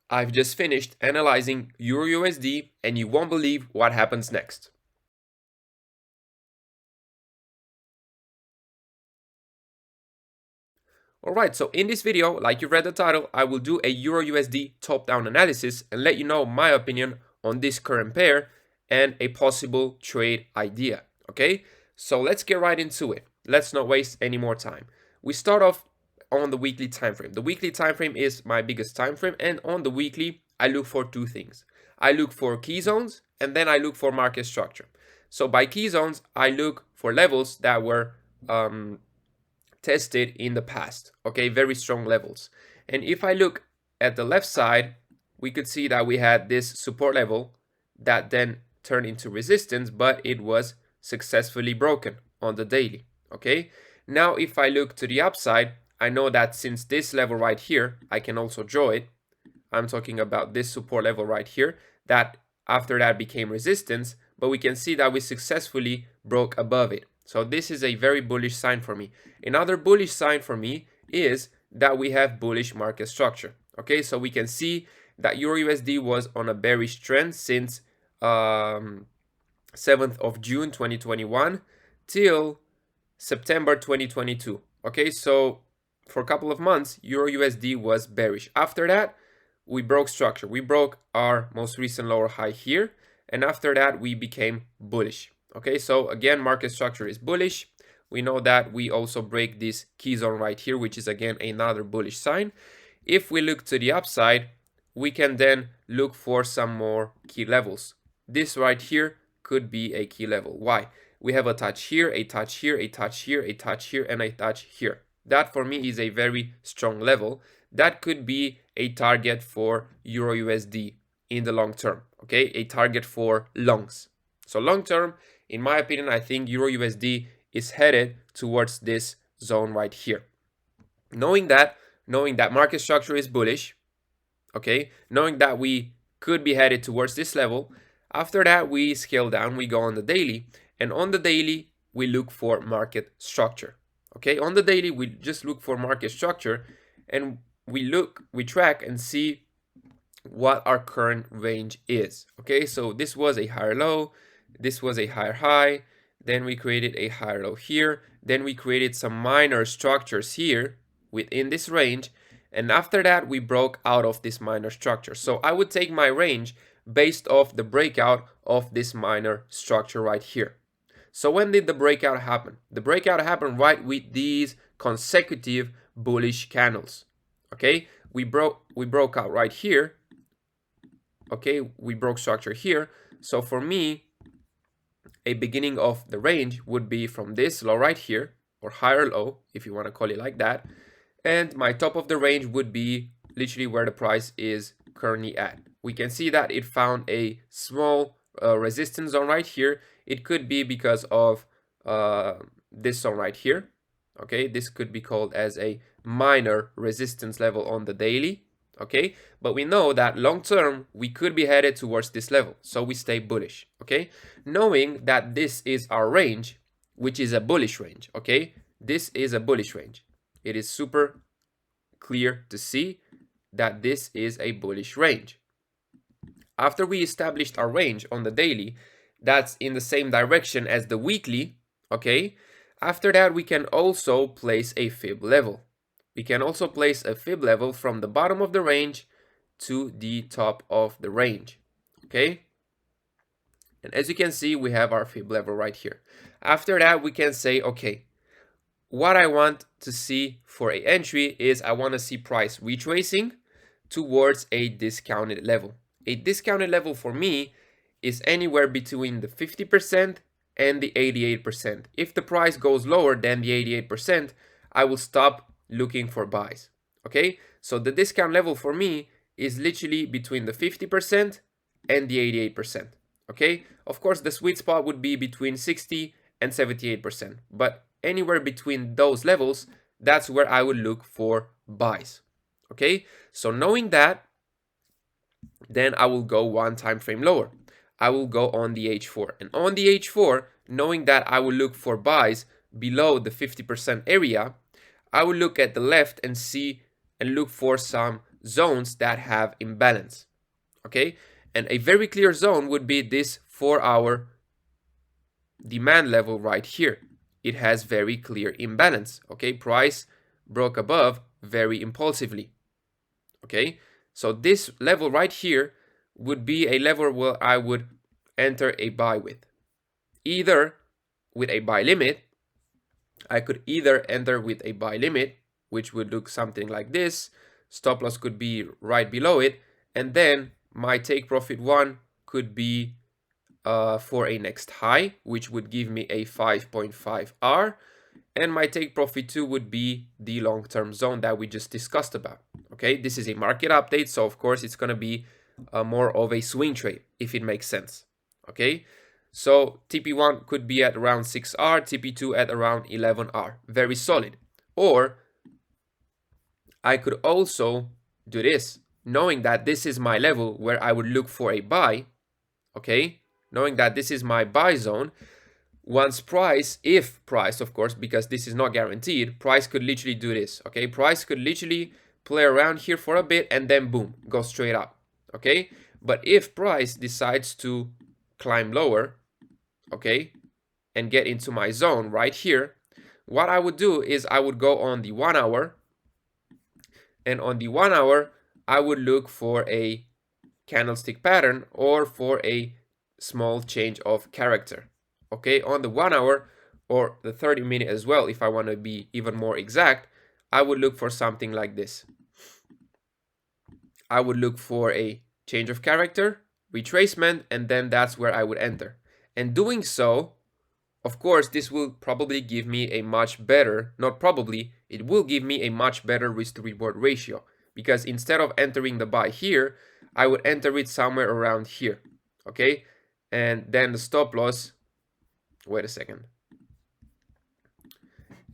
I've just finished analyzing EURUSD and you won't believe what happens next. Alright, so in this video, like you read the title, I will do a EURUSD top-down analysis and let you know my opinion on this current pair and a possible trade idea. Okay, so let's get right into it. Let's not waste any more time. We start off on the weekly time frame. The weekly time frame is my biggest time frame, and on the weekly, I look for two things. I look for key zones and then I look for market structure. So by key zones, I look for levels that were tested in the past. Okay, very strong levels. And if I look at the left side, we could see that we had this support level that then turned into resistance, but it was successfully broken on the daily. Okay, now if I look to the upside, I know that since this level right here, I can also draw it. I'm talking about this support level right here, that after that became resistance, but we can see that we successfully broke above it. So this is a very bullish sign for me. Another bullish sign for me is that we have bullish market structure. Okay, so we can see that EURUSD was on a bearish trend since 7th of June 2021 till September 2022. Okay, so for a couple of months, EURUSD was bearish. After that, we broke structure. We broke our most recent lower high here, and after that, we became bullish. Okay, so again, market structure is bullish. We know that we also break this key zone right here, which is again another bullish sign. If we look to the upside, we can then look for some more key levels. This right here could be a key level. Why? We have a touch here, a touch here, a touch here, a touch here, and a touch here. That for me is a very strong level. That could be a target for EURUSD in the long term. Okay, a target for longs. So long term, in my opinion, I think EURUSD is headed towards this zone right here. Knowing that market structure is bullish, okay, knowing that we could be headed towards this level, after that we scale down, we go on the daily, and on the daily we look for market structure. Okay, on the daily we just look for market structure, and we track and see what our current range is. Okay, so this was a higher low, this was a higher high, then we created a higher low here, then we created some minor structures here within this range, and after that we broke out of this minor structure. So I would take my range based off the breakout of this minor structure right here. So when did the breakout happen? The breakout happened right with these consecutive bullish candles. Okay, we broke out right here. Okay, we broke structure here. So for me, a beginning of the range would be from this low right here, or higher low, if you want to call it like that. And my top of the range would be literally where the price is currently at. We can see that it found a small resistance zone right here. It could be because of this zone right here. Okay, this could be called as a minor resistance level on the daily. Okay, but we know that long term we could be headed towards this level, so we stay bullish. Okay, knowing that this is our range, which is a bullish range. Okay, this is a bullish range. It is super clear to see that this is a bullish range. After we established our range on the daily, that's in the same direction as the weekly. Okay, after that we can also place a fib level. We can also place a fib level from the bottom of the range to the top of the range. Okay, and as you can see, we have our fib level right here. After that, we can say, okay, what I want to see for an entry is I want to see price retracing towards a discounted level. A discounted level for me is anywhere between the 50% and the 88%. If the price goes lower than the 88%, I will stop looking for buys. Okay, so the discount level for me is literally between the 50% and the 88%. Okay, of course the sweet spot would be between 60 and 78%, but anywhere between those levels, that's where I would look for buys. Okay, so knowing that, then I will go one time frame lower. I will go on the H4, and on the H4, knowing that I will look for buys below the 50% area, I will look at the left and see and look for some zones that have imbalance. Okay, and a very clear zone would be this 4-hour demand level right here. It has very clear imbalance. Okay, price broke above very impulsively. Okay, so this level right here would be a level where I would enter a buy with. Either with a buy limit, I could either enter with a buy limit, which would look something like this. Stop loss could be right below it, and then my take profit one could be for a next high, which would give me a 5.5 R, and my take profit 2 would be the long-term zone that we just discussed about. Okay, this is a market update, so of course it's going to be more of a swing trade, if it makes sense. Okay, so TP1 could be at around 6R, TP2 at around 11R, very solid. Or I could also do this, knowing that this is my level where I would look for a buy. Okay, knowing that this is my buy zone. Once price, if price, of course, because this is not guaranteed, price could literally do this. Okay, price could literally play around here for a bit and then boom, go straight up. Okay, but if price decides to climb lower, okay, and get into my zone right here, what I would do is I would go on the 1 hour, and on the 1 hour I would look for a candlestick pattern or for a small change of character. Okay, on the 1 hour or the 30-minute as well, if I want to be even more exact, I would look for something like this. I would look for a change of character, retracement, and then that's where I would enter. And doing so, of course, this will probably give me a much better, not probably, it will give me a much better risk to reward ratio, because instead of entering the buy here, I would enter it somewhere around here. Okay, and then the stop loss, wait a second,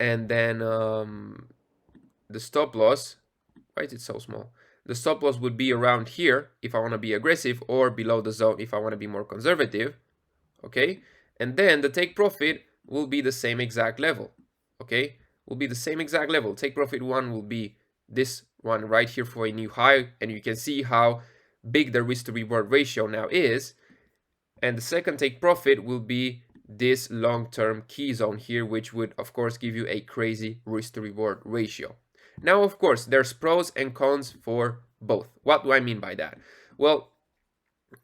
and then the stop loss, why is it so small? The stop loss would be around here if I want to be aggressive, or below the zone if I want to be more conservative. Okay, and then the take profit will be the same exact level. Okay, will be the same exact level. Take profit one will be this one right here for a new high, and you can see how big the risk to reward ratio now is. And the second take profit will be this long-term key zone here, which would of course give you a crazy risk to reward ratio. Now, of course, there's pros and cons for both. What do I mean by that? Well,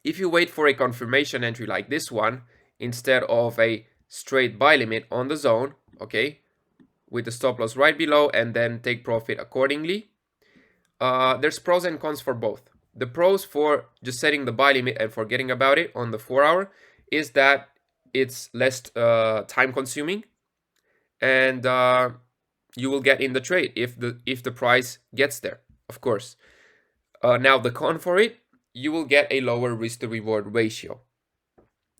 if you wait for a confirmation entry like this one, instead of a straight buy limit on the zone, okay, with the stop loss right below and then take profit accordingly, there's pros and cons for both. The pros for just setting the buy limit and forgetting about it on the 4 hour is that it's less time consuming, and you will get in the trade if the price gets there, of course. Now the con for it, you will get a lower risk to reward ratio.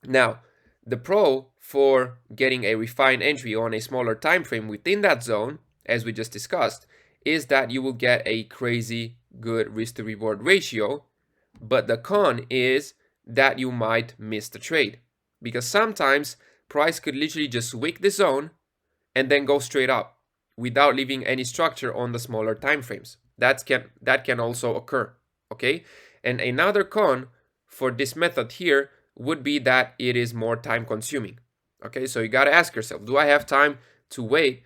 Now the pro for getting a refined entry on a smaller time frame within that zone, as we just discussed, is that you will get a crazy good risk to reward ratio. But the con is that you might miss the trade, because sometimes price could literally just wick the zone and then go straight up without leaving any structure on the smaller time frames. That can also occur. Okay, and another con for this method here would be that it is more time consuming. Okay, so you got to ask yourself, do I have time to wait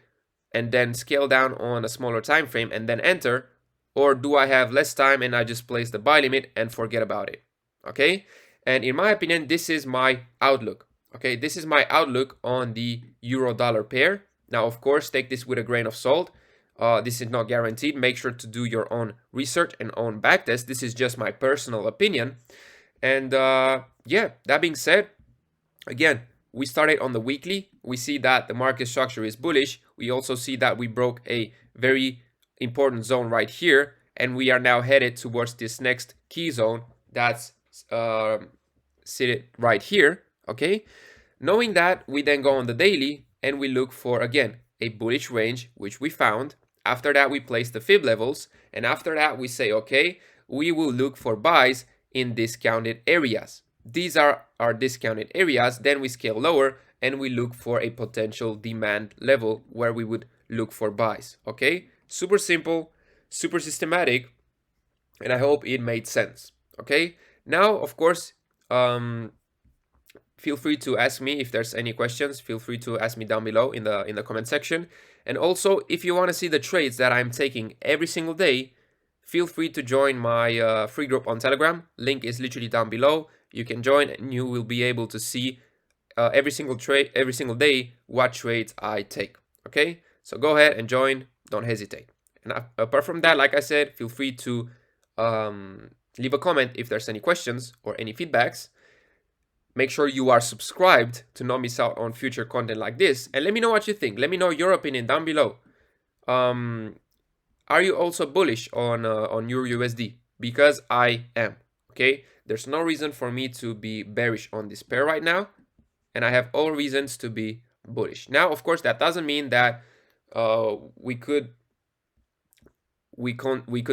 and then scale down on a smaller time frame and then enter, or do I have less time and I just place the buy limit and forget about it? Okay, and in my opinion, this is my outlook. Okay, this is my outlook on the euro dollar pair. Now, of course, take this with a grain of salt. This is not guaranteed. Make sure to do your own research and own backtest. This is just my personal opinion. And yeah, that being said, again, we started on the weekly. We see that the market structure is bullish. We also see that we broke a very important zone right here, and we are now headed towards this next key zone that's seated right here. Okay, knowing that, we then go on the daily and we look for, again, a bullish range, which we found. After that, we place the fib levels, and after that, we say, okay, we will look for buys in discounted areas. These are our discounted areas. Then we scale lower and we look for a potential demand level where we would look for buys. Okay, super simple, super systematic. and I hope it made sense. Okay, now of course, feel free to ask me if there's any questions. Feel free to ask me down below in the comment section. And also, if you want to see the trades that I'm taking every single day, feel free to join my free group on Telegram. Link is literally down below. You can join and you will be able to see every single day what trades I take. Okay, so go ahead and join. Don't hesitate. And apart from that, like I said, feel free to leave a comment if there's any questions or any feedbacks. Make sure you are subscribed to not miss out on future content like this. And let me know what you think. Let me know your opinion down below. Are you also bullish on EURUSD? Because I am. Okay, there's no reason for me to be bearish on this pair right now, and I have all reasons to be bullish. Now, of course, that doesn't mean that we couldn't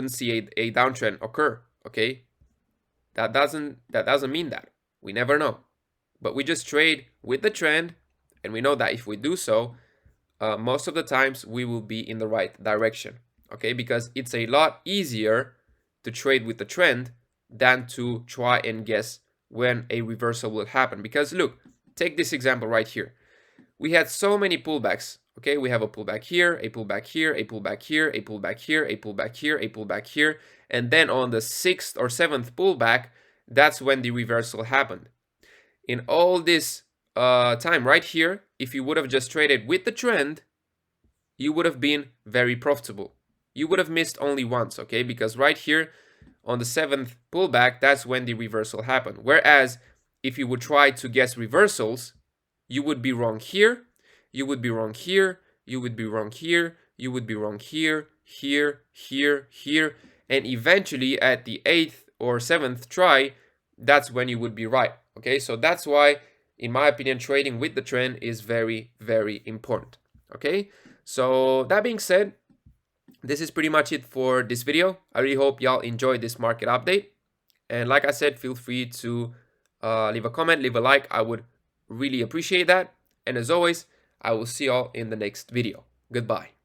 see a downtrend occur. Okay, that doesn't mean that. We never know, but we just trade with the trend, and we know that if we do so, most of the times we will be in the right direction. Okay, because it's a lot easier to trade with the trend than to try and guess when a reversal will happen. Because look, take this example right here. We had so many pullbacks. Okay, we have a pullback here, a pullback here, a pullback here, a pullback here, a pullback here, a pullback here, and then on the 6th or 7th pullback, that's when the reversal happened. In all this time right here, if you would have just traded with the trend, you would have been very profitable. You would have missed only once, okay? Because right here on the 7th pullback, that's when the reversal happened. Whereas if you would try to guess reversals, you would be wrong here, you would be wrong here, you would be wrong here, you would be wrong here, here, here, here, and eventually at the 8th or 7th try, that's when you would be right. Okay, so that's why, in my opinion, trading with the trend is very, very important. Okay, so that being said, this is pretty much it for this video. I really hope y'all enjoyed this market update. And like I said, feel free to leave a comment, leave a like. I would really appreciate that. And as always, I will see y'all in the next video. Goodbye.